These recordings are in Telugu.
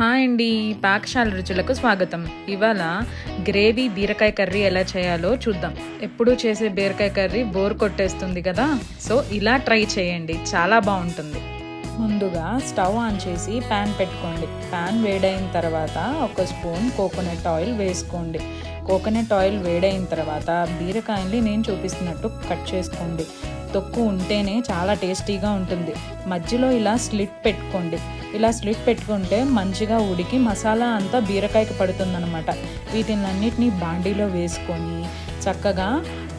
హాయ్ అండి, పాకశాల రుచులకు స్వాగతం. ఇవాళ గ్రేవీ బీరకాయ కర్రీ ఎలా చేయాలో చూద్దాం. ఎప్పుడూ చేసే బీరకాయ కర్రీ బోర్ కొట్టేస్తుంది కదా, సో ఇలా ట్రై చేయండి, చాలా బాగుంటుంది. ముందుగా స్టవ్ ఆన్ చేసి ప్యాన్ పెట్టుకోండి. ప్యాన్ వేడైన తర్వాత ఒక స్పూన్ కోకోనట్ ఆయిల్ వేసుకోండి. కోకోనట్ ఆయిల్ వేడైన తర్వాత బీరకాయల్ని నేను చూపిస్తున్నట్టు కట్ చేసుకోండి. తొక్కు ఉంటేనే చాలా టేస్టీగా ఉంటుంది. మధ్యలో ఇలా స్లిట్ పెట్టుకోండి. ఇలా స్లిట్ పెట్టుకుంటే మంచిగా ఉడికి మసాలా అంతా బీరకాయకి పడుతుందన్నమాట. వీటినన్నిటినీ బాండీలో వేసుకొని చక్కగా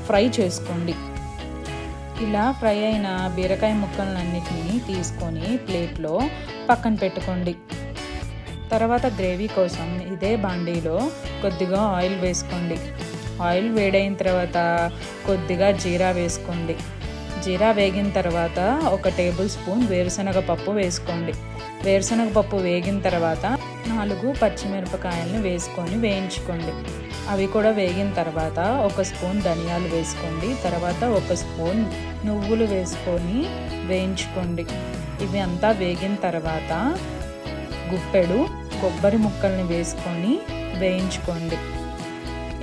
ఫ్రై చేసుకోండి. ఇలా ఫ్రై అయిన బీరకాయ ముక్కలన్నిటినీ తీసుకొని ప్లేట్లో పక్కన పెట్టుకోండి. తర్వాత గ్రేవీ కోసం ఇదే బాండీలో కొద్దిగా ఆయిల్ వేసుకోండి. ఆయిల్ వేడైన తర్వాత కొద్దిగా జీరా వేసుకోండి. జీరా వేగిన తర్వాత 1 టేబుల్ స్పూన్ వేరుశనగ పప్పు వేసుకోండి. వేరుశనగ పప్పు వేగిన తర్వాత 4 పచ్చిమిరపకాయలని వేసుకొని వేయించుకోండి. అవి కూడా వేగిన తర్వాత 1 స్పూన్ ధనియాలు వేసుకోండి. తర్వాత 1 స్పూన్ నువ్వులు వేసుకొని వేయించుకోండి. ఇవి అంతా వేగిన తర్వాత గుప్పెడు కొబ్బరి ముక్కల్ని వేసుకొని వేయించుకోండి.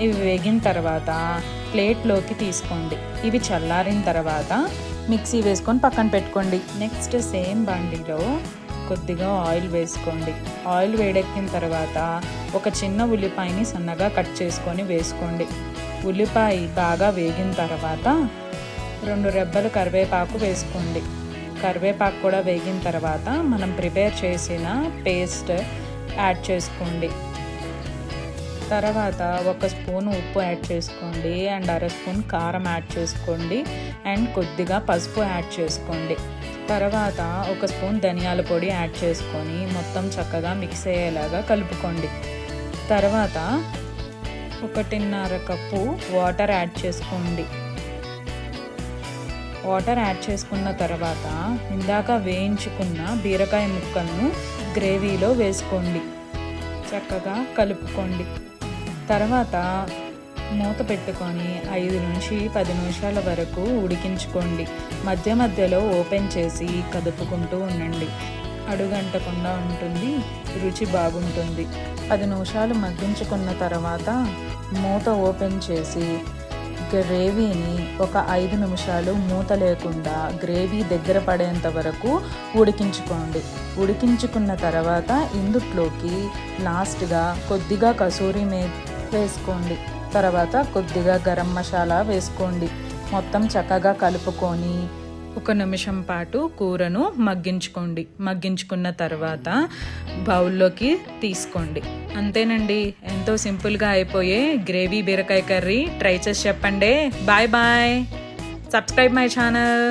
ఇవి వేగిన తర్వాత ప్లేట్లోకి తీసుకోండి. ఇవి చల్లారిన తర్వాత మిక్సీ వేసుకొని పక్కన పెట్టుకోండి. నెక్స్ట్ సేమ్ బాండీలో కొద్దిగా ఆయిల్ వేసుకోండి. ఆయిల్ వేడెక్కిన తర్వాత ఒక చిన్న ఉల్లిపాయని సన్నగా కట్ చేసుకొని వేసుకోండి. ఉల్లిపాయ బాగా వేగిన తర్వాత 2 రెబ్బల కరివేపాకు వేసుకోండి. కరివేపాకు కూడా వేగిన తర్వాత మనం ప్రిపేర్ చేసిన పేస్ట్ యాడ్ చేసుకోండి. తర్వాత 1 స్పూన్ ఉప్పు యాడ్ చేసుకోండి అండ్ 1/2 స్పూన్ కారం యాడ్ చేసుకోండి అండ్ కొద్దిగా పసుపు యాడ్ చేసుకోండి. తర్వాత 1 స్పూన్ ధనియాల పొడి యాడ్ చేసుకొని మొత్తం చక్కగా మిక్స్ అయ్యేలాగా కలుపుకోండి. తర్వాత 1.5 కప్పు వాటర్ యాడ్ చేసుకోండి. వాటర్ యాడ్ చేసుకున్న తర్వాత ఇందాక వేయించుకున్న బీరకాయ ముక్కలను గ్రేవీలో వేసుకోండి. చక్కగా కలుపుకోండి. తర్వాత మూత పెట్టుకొని 5 నుంచి 10 నిమిషాల వరకు ఉడికించుకోండి. మధ్య మధ్యలో ఓపెన్ చేసి కదుపుకుంటూ ఉండండి. అడుగంటకుండా ఉంటుంది, రుచి బాగుంటుంది. 10 నిమిషాలు మగ్గించుకున్న తర్వాత మూత ఓపెన్ చేసి గ్రేవీని ఒక 5 నిమిషాలు మూత లేకుండా గ్రేవీ దగ్గర పడేంత వరకు ఉడికించుకోండి. ఉడికించుకున్న తర్వాత ఇందులోకి లాస్ట్గా కొద్దిగా కసూరి మేతి వేసుకోండి. తర్వాత కొద్దిగా గరం మసాలా వేసుకోండి. మొత్తం చక్కగా కలుపుకొని 1 నిమిషం పాటు కూరను మగ్గించుకోండి. మగ్గించుకున్న తర్వాత బౌల్లోకి తీసుకోండి. అంతేనండి, ఎంతో సింపుల్గా అయిపోయే గ్రేవీ బీరకాయ కర్రీ. ట్రై చేసి చెప్పండి. Bye bye. Subscribe my channel.